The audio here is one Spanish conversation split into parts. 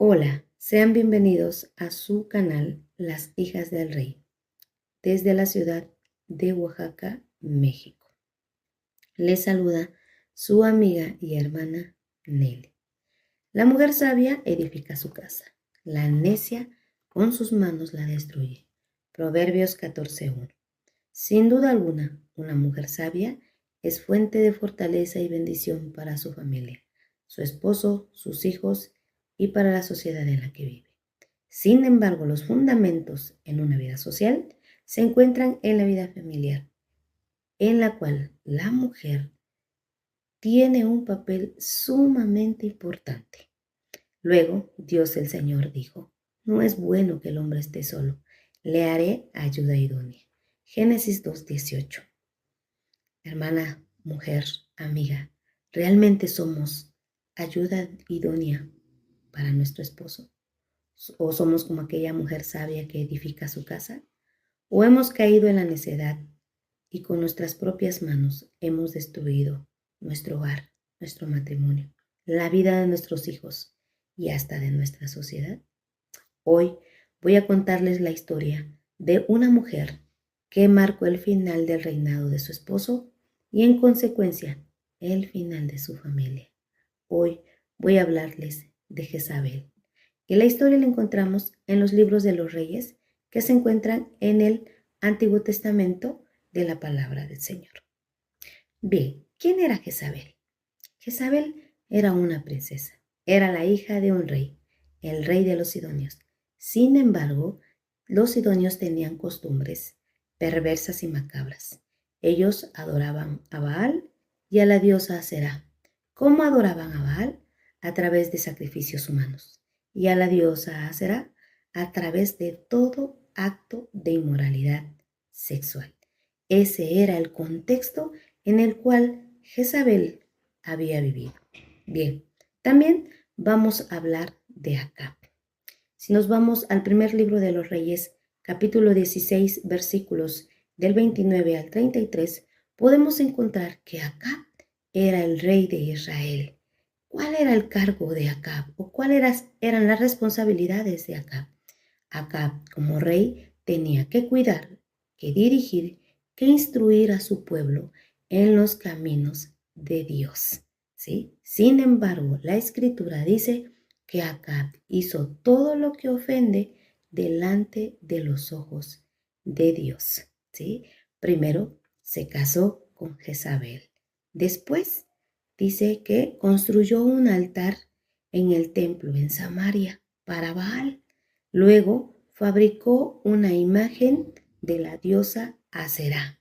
Hola, sean bienvenidos a su canal Las Hijas del Rey, desde la ciudad de Oaxaca, México. Les saluda su amiga y hermana Nelly. La mujer sabia edifica su casa, la necia con sus manos la destruye. Proverbios 14:1. Sin duda alguna, una mujer sabia es fuente de fortaleza y bendición para su familia, su esposo, sus hijos y para la sociedad en la que vive. Sin embargo, los fundamentos en una vida social se encuentran en la vida familiar, en la cual la mujer tiene un papel sumamente importante. Luego, Dios el Señor dijo, no es bueno que el hombre esté solo, le haré ayuda idónea. Génesis 2:18. Hermana, mujer, amiga, ¿realmente somos ayuda idónea para nuestro esposo? ¿O somos como aquella mujer sabia que edifica su casa? ¿O hemos caído en la necedad y con nuestras propias manos hemos destruido nuestro hogar, nuestro matrimonio, la vida de nuestros hijos y hasta de nuestra sociedad? Hoy voy a contarles la historia de una mujer que marcó el final del reinado de su esposo y en consecuencia el final de su familia. Hoy voy a hablarles de Jezabel. Y la historia la encontramos en los libros de los reyes que se encuentran en el Antiguo Testamento de la palabra del Señor. Bien, ¿quién era Jezabel? Jezabel era una princesa, era la hija de un rey, el rey de los sidonios. Sin embargo, los sidonios tenían costumbres perversas y macabras. Ellos adoraban a Baal y a la diosa Aserá. ¿Cómo adoraban a Baal? A través de sacrificios humanos y a la diosa Aserá a través de todo acto de inmoralidad sexual. Ese era el contexto en el cual Jezabel había vivido. Bien, también vamos a hablar de Acab. Si nos vamos al primer libro de los Reyes, capítulo 16, versículos del 29 al 33, podemos encontrar que Acab era el rey de Israel. ¿Cuál era el cargo de Acab o cuáles eran las responsabilidades de Acab? Acab, como rey, tenía que cuidar, que dirigir, que instruir a su pueblo en los caminos de Dios. ¿Sí? Sin embargo, la escritura dice que Acab hizo todo lo que ofende delante de los ojos de Dios. ¿Sí? Primero se casó con Jezabel. Después dice que construyó un altar en el templo en Samaria para Baal. Luego fabricó una imagen de la diosa Aserá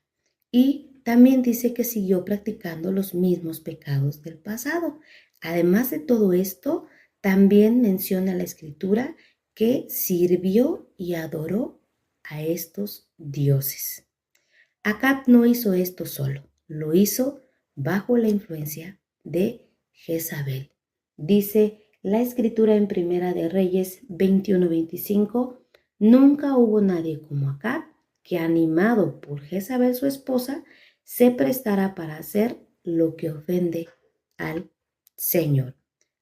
y también dice que siguió practicando los mismos pecados del pasado. Además de todo esto, también menciona la escritura que sirvió y adoró a estos dioses. Acab no hizo esto solo, lo hizo bajo la influencia de Jezabel. Dice la escritura en Primera de Reyes 21:25, nunca hubo nadie como Acab que animado por Jezabel su esposa se prestara para hacer lo que ofende al Señor.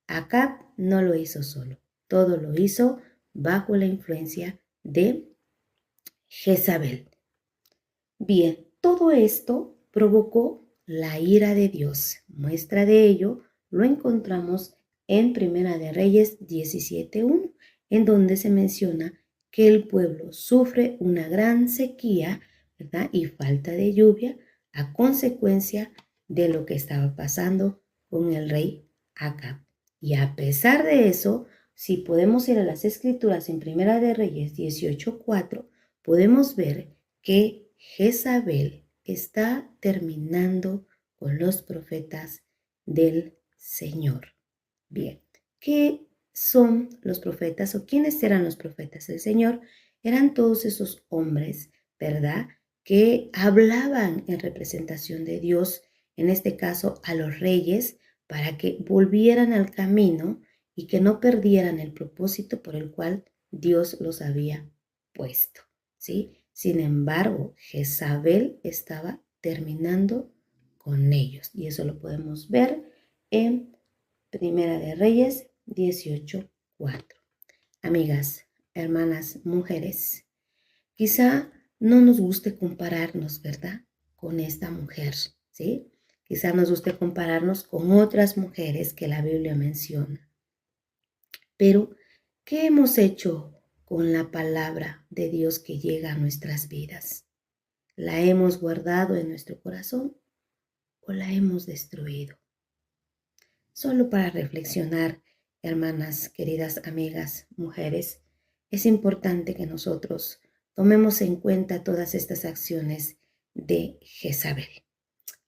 Acab no lo hizo solo, todo lo hizo bajo la influencia de Jezabel. Bien, todo esto provocó la ira de Dios. Muestra de ello lo encontramos en Primera de Reyes 17:1, en donde se menciona que el pueblo sufre una gran sequía, ¿verdad? Y falta de lluvia a consecuencia de lo que estaba pasando con el rey Acab. Y a pesar de eso, si podemos ir a las escrituras en Primera de Reyes 18:4, podemos ver que Jezabel está terminando con los profetas del Señor. Bien, ¿qué son los profetas o quiénes eran los profetas del Señor? Eran todos esos hombres, ¿verdad? Que hablaban en representación de Dios, en este caso a los reyes, para que volvieran al camino y que no perdieran el propósito por el cual Dios los había puesto, ¿sí? Sin embargo, Jezabel estaba terminando con ellos y eso lo podemos ver en Primera de Reyes 18:4. amigas, hermanas, mujeres, quizá no nos guste compararnos, ¿verdad? Con esta mujer, ¿sí? Quizá nos guste compararnos con otras mujeres que la Biblia menciona. Pero, ¿qué hemos hecho con la palabra de Dios que llega a nuestras vidas? ¿La hemos guardado en nuestro corazón o la hemos destruido? Solo para reflexionar, hermanas, queridas amigas, mujeres, es importante que nosotros tomemos en cuenta todas estas acciones de Jezabel.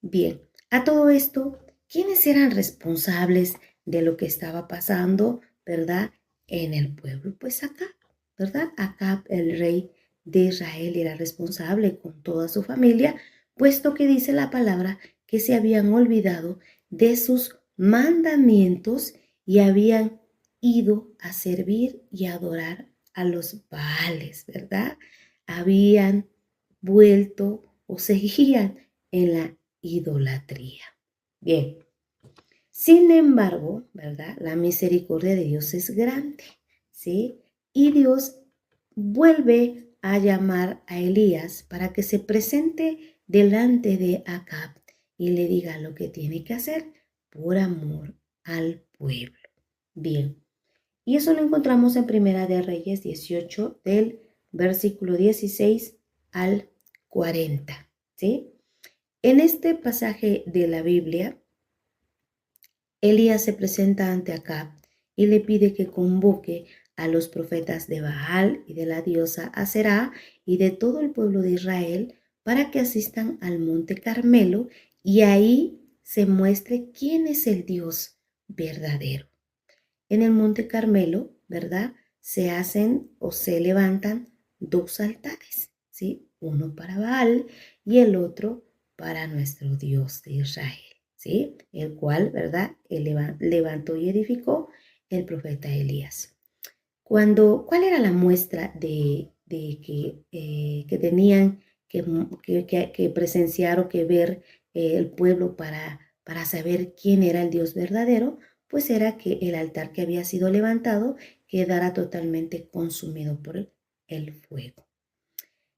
Bien, a todo esto, ¿quiénes eran responsables de lo que estaba pasando, verdad, en el pueblo? Pues Acab, ¿verdad? Acab, el rey de Israel, era responsable con toda su familia, puesto que dice la palabra que se habían olvidado de sus mandamientos y habían ido a servir y adorar a los Baales, ¿verdad? Habían vuelto o seguían en la idolatría. Bien, sin embargo, ¿verdad? La misericordia de Dios es grande, ¿sí? Y Dios vuelve a llamar a Elías para que se presente delante de Acab y le diga lo que tiene que hacer por amor al pueblo. Bien, y eso lo encontramos en Primera de Reyes 18, del versículo 16 al 40, ¿sí? En este pasaje de la Biblia, Elías se presenta ante Acab y le pide que convoque a los profetas de Baal y de la diosa Aserá y de todo el pueblo de Israel para que asistan al monte Carmelo y ahí se muestre quién es el Dios verdadero. En el monte Carmelo, ¿verdad? Se hacen o se levantan dos altares, ¿sí? Uno para Baal y el otro para nuestro Dios de Israel, ¿sí? El cual, ¿verdad? Levantó y edificó el profeta Elías. ¿Cuál era la muestra que tenían que presenciar o que ver el pueblo para saber quién era el Dios verdadero? Pues era que el altar que había sido levantado quedara totalmente consumido por el fuego.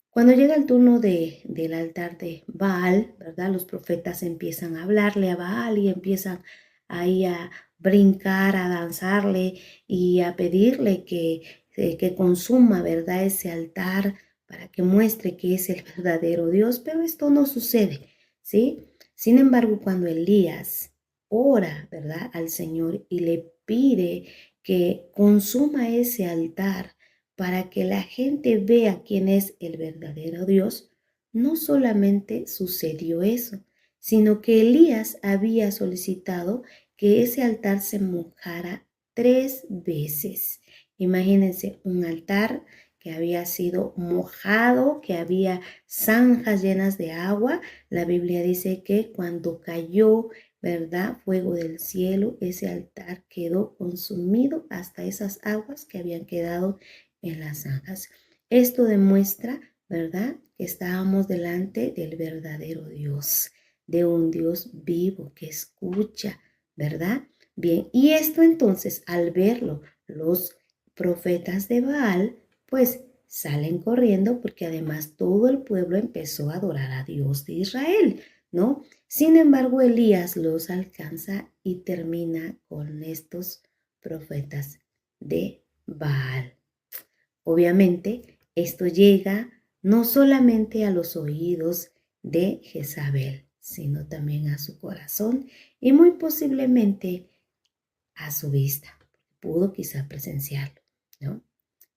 Cuando llega el turno del altar de Baal, ¿verdad? Los profetas empiezan a hablarle a Baal y empiezan ahí a brincar, a danzarle y a pedirle que consuma, ¿verdad? Ese altar para que muestre que es el verdadero Dios, pero esto no sucede, ¿sí? Sin embargo, cuando Elías ora, ¿verdad? Al Señor y le pide que consuma ese altar, para que la gente vea quién es el verdadero Dios, no solamente sucedió eso, sino que Elías había solicitado que ese altar se mojara 3 veces. Imagínense un altar que había sido mojado, que había zanjas llenas de agua. La Biblia dice que cuando cayó, ¿verdad? Fuego del cielo, ese altar quedó consumido hasta esas aguas que habían quedado en las zanjas. Esto demuestra, ¿verdad?, que estábamos delante del verdadero Dios, de un Dios vivo que escucha, ¿verdad? Bien, y esto entonces, al verlo, los profetas de Baal, pues salen corriendo porque además todo el pueblo empezó a adorar a Dios de Israel, ¿no? Sin embargo, Elías los alcanza y termina con estos profetas de Baal. Obviamente, esto llega no solamente a los oídos de Jezabel, sino también a su corazón y muy posiblemente a su vista. Pudo quizá presenciarlo, ¿no?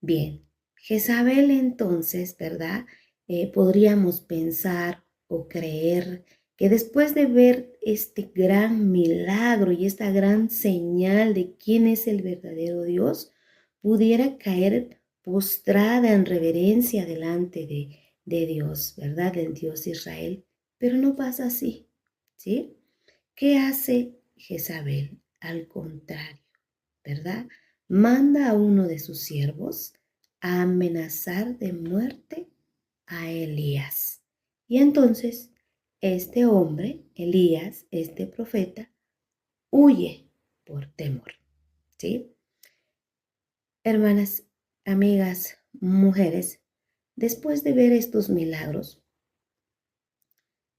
Bien, Jezabel entonces, ¿verdad? Podríamos pensar o creer que después de ver este gran milagro y esta gran señal de quién es el verdadero Dios, pudiera caer postrada en reverencia delante de Dios, ¿verdad? Del Dios de Israel. Pero no pasa así, ¿sí? ¿Qué hace Jezabel? Al contrario, ¿verdad? Manda a uno de sus siervos a amenazar de muerte a Elías. Y entonces este hombre, Elías, este profeta, huye por temor, ¿sí? Hermanas, amigas, mujeres, después de ver estos milagros,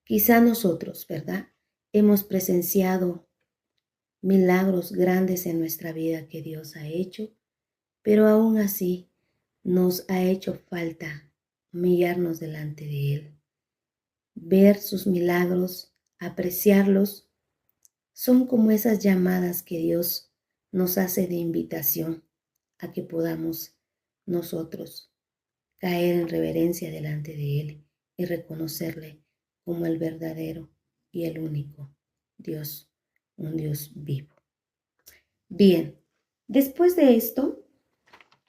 quizá nosotros, ¿verdad? Hemos presenciado milagros grandes en nuestra vida que Dios ha hecho, pero aún así nos ha hecho falta humillarnos delante de Él, ver sus milagros, apreciarlos. Son como esas llamadas que Dios nos hace de invitación a que podamos nosotros caer en reverencia delante de Él y reconocerle como el verdadero y el único Dios, un Dios vivo. Bien, después de esto,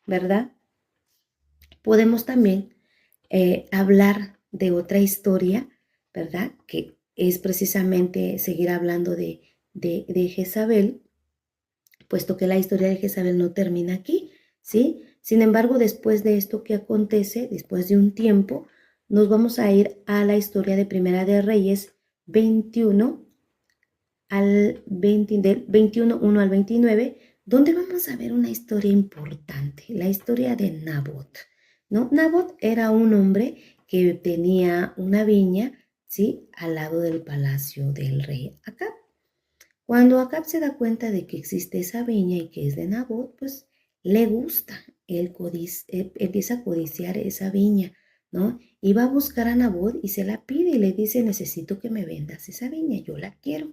¿verdad? Podemos también hablar de otra historia, ¿verdad? Que es precisamente seguir hablando de Jezabel, puesto que la historia de Jezabel no termina aquí, ¿sí? Sin embargo, después de esto que acontece, después de un tiempo, nos vamos a ir a la historia de Primera de Reyes 21 al 20, del 21, 1 al 29, donde vamos a ver una historia importante, la historia de Nabot, ¿no? Nabot era un hombre que tenía una viña, ¿sí? Al lado del palacio del rey Acab. Cuando Acab se da cuenta de que existe esa viña y que es de Nabot, pues le gusta, empieza a codiciar esa viña, ¿no? Y va a buscar a Nabot y se la pide y le dice, necesito que me vendas esa viña, yo la quiero.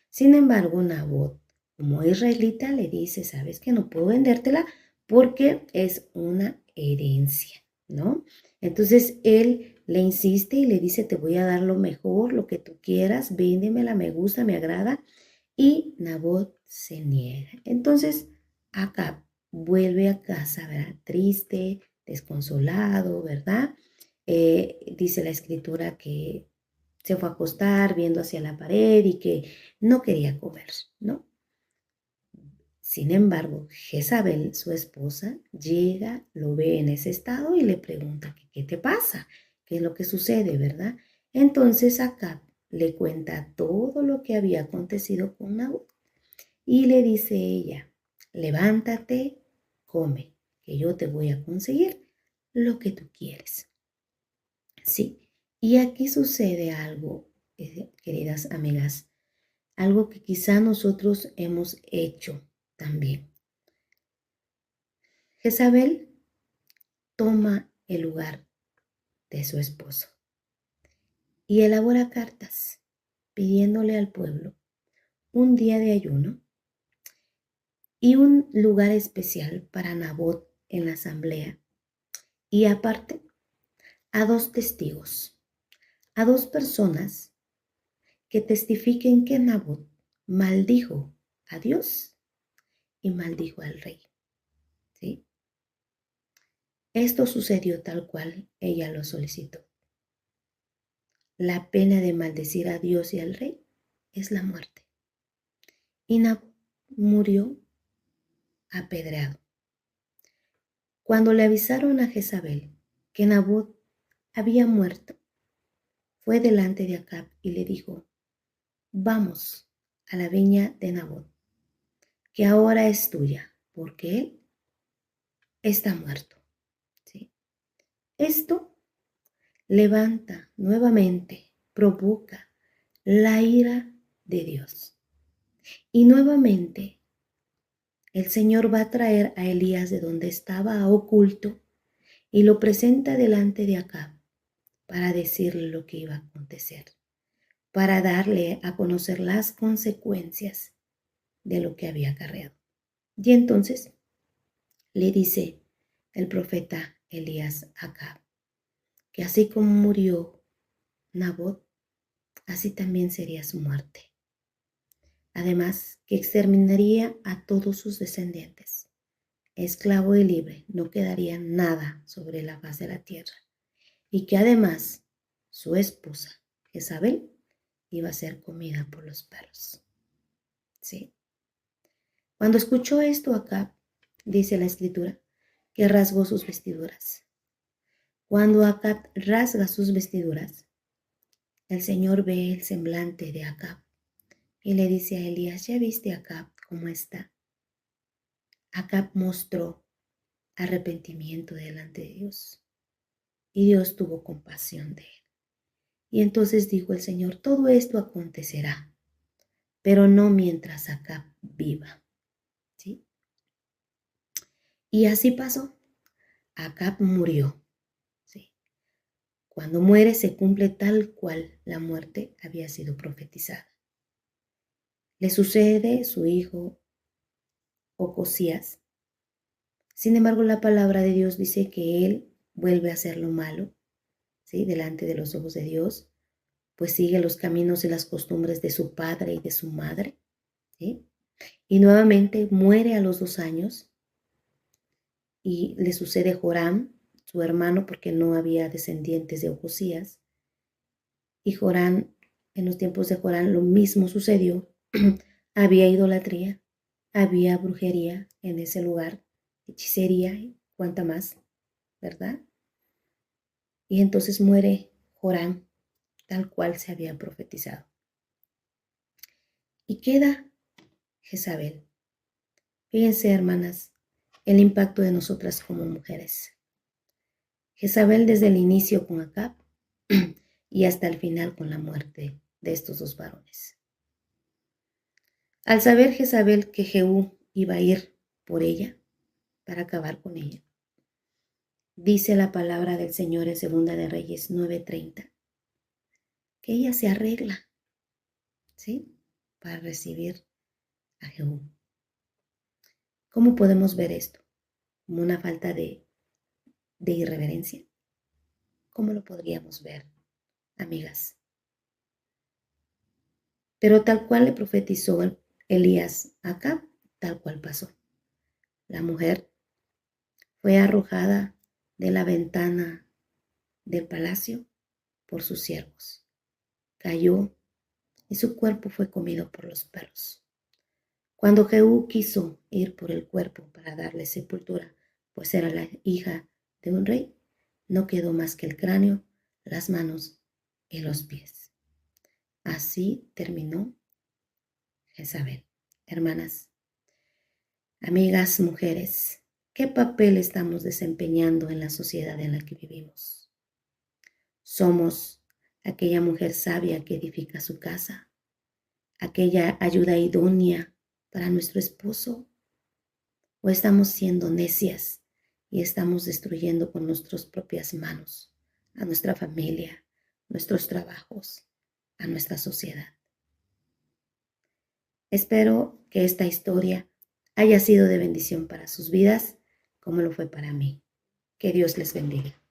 Sin embargo, Nabot, como israelita, le dice, sabes que no puedo vendértela porque es una herencia, ¿no? Entonces él le insiste y le dice, te voy a dar lo mejor, lo que tú quieras, véndemela, me gusta, me agrada. Y Nabot se niega. Entonces Acab vuelve a casa, ¿verdad? Triste, desconsolado, ¿verdad? Dice la escritura que se fue a acostar viendo hacia la pared y que no quería comer, ¿no? Sin embargo, Jezabel, su esposa, llega, lo ve en ese estado y le pregunta, ¿qué te pasa? ¿Qué es lo que sucede, verdad? Entonces Acab le cuenta todo lo que había acontecido con Nabot y le dice ella, levántate, come, que yo te voy a conseguir lo que tú quieres. Sí, y aquí sucede algo, queridas amigas, algo que quizá nosotros hemos hecho también. Jezabel toma el lugar de su esposo y elabora cartas pidiéndole al pueblo un día de ayuno y un lugar especial para Nabot en la asamblea. Y aparte, a dos testigos, a dos personas que testifiquen que Nabot maldijo a Dios y maldijo al rey. ¿Sí? Esto sucedió tal cual ella lo solicitó. La pena de maldecir a Dios y al rey es la muerte. Y Nabot murió apedreado. Cuando le avisaron a Jezabel que Nabot había muerto, fue delante de Acab y le dijo, vamos a la viña de Nabot, que ahora es tuya, porque él está muerto. ¿Sí? Esto levanta nuevamente, provoca la ira de Dios. Y nuevamente el Señor va a traer a Elías de donde estaba oculto y lo presenta delante de Acab para decirle lo que iba a acontecer, para darle a conocer las consecuencias de lo que había acarreado. Y entonces le dice el profeta Elías a Acab que así como murió Nabot, así también sería su muerte. Además, que exterminaría a todos sus descendientes. Esclavo y libre, no quedaría nada sobre la faz de la tierra. Y que además su esposa, Jezabel, iba a ser comida por los perros. ¿Sí? Cuando escuchó esto Acab, dice la escritura, que rasgó sus vestiduras. Cuando Acab rasga sus vestiduras, el Señor ve el semblante de Acab y le dice a Elías, ¿ya viste Acab cómo está? Acab mostró arrepentimiento delante de Dios. Y Dios tuvo compasión de él. Y entonces dijo el Señor, todo esto acontecerá, pero no mientras Acab viva. ¿Sí? Y así pasó. Acab murió. ¿Sí? Cuando muere se cumple tal cual la muerte había sido profetizada. Le sucede su hijo Ocosías. Sin embargo, la palabra de Dios dice que él vuelve a hacer lo malo, ¿sí? Delante de los ojos de Dios, pues sigue los caminos y las costumbres de su padre y de su madre, ¿sí? Y nuevamente muere a los 2 años y le sucede Joram, su hermano, porque no había descendientes de Ocosías. Y Joram, en los tiempos de Joram, lo mismo sucedió. Había idolatría, había brujería en ese lugar, hechicería y cuanta más, ¿verdad? Y entonces muere Joram, tal cual se había profetizado. Y queda Jezabel. Fíjense, hermanas, el impacto de nosotras como mujeres. Jezabel desde el inicio con Acab y hasta el final con la muerte de estos 2 varones. Al saber Jezabel que Jehú iba a ir por ella para acabar con ella, dice la palabra del Señor en Segunda de Reyes 9:30, que ella se arregla, ¿sí? Para recibir a Jehú. ¿Cómo podemos ver esto? ¿Como una falta de irreverencia? ¿Cómo lo podríamos ver, amigas? Pero tal cual le profetizó Elías a Acab, tal cual pasó. La mujer fue arrojada de la ventana del palacio por sus siervos. Cayó y su cuerpo fue comido por los perros. Cuando Jehú quiso ir por el cuerpo para darle sepultura, pues era la hija de un rey, no quedó más que el cráneo, las manos y los pies. Así terminó Jezabel. Hermanas, amigas, mujeres, ¿qué papel estamos desempeñando en la sociedad en la que vivimos? ¿Somos aquella mujer sabia que edifica su casa? ¿Aquella ayuda idónea para nuestro esposo? ¿O estamos siendo necias y estamos destruyendo con nuestras propias manos a nuestra familia, nuestros trabajos, a nuestra sociedad? Espero que esta historia haya sido de bendición para sus vidas, como lo fue para mí. Que Dios les bendiga.